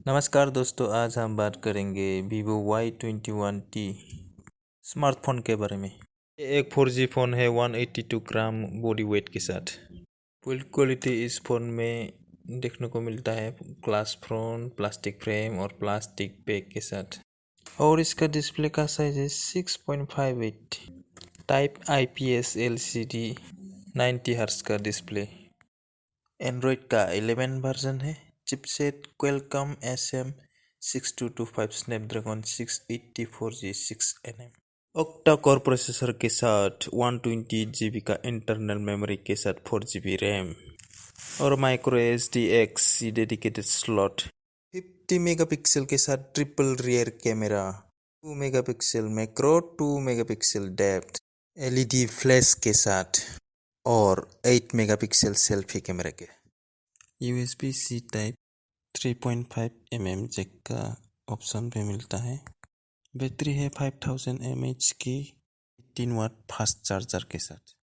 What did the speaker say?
नमस्कार दोस्तों, आज हम बात करेंगे vivo y21t स्मार्टफोन के बारे में। ये एक 4G फ़ोन है 182 ग्राम बॉडी वेट के साथ। बिल्ड क्वालिटी इस फ़ोन में देखने को मिलता है ग्लास फ्रंट, प्लास्टिक फ्रेम और प्लास्टिक बैक के साथ। और इसका डिस्प्ले का साइज है 6.58 टाइप IPS LCD 90 हर्ट्ज का डिस्प्ले। एंड्रॉयड का 11 वर्जन है। Chipset Qualcomm SM6225 Snapdragon 680 4G 6nm octa core processor के साथ 128GB का इंटरनल मेमोरी के साथ 4GB रैम और micro SD dedicated slot. 50 megapixel के साथ triple rear camera, 2 megapixel macro, 2 megapixel depth, LED flash के साथ और 8 मेगापिक्सल सेल्फी कैमरा के। USB-C टाइप 3.5mm जैक का ऑप्शन पे मिलता है। बैटरी है 5000 mAh की 18 वाट फास्ट चार्जर के साथ।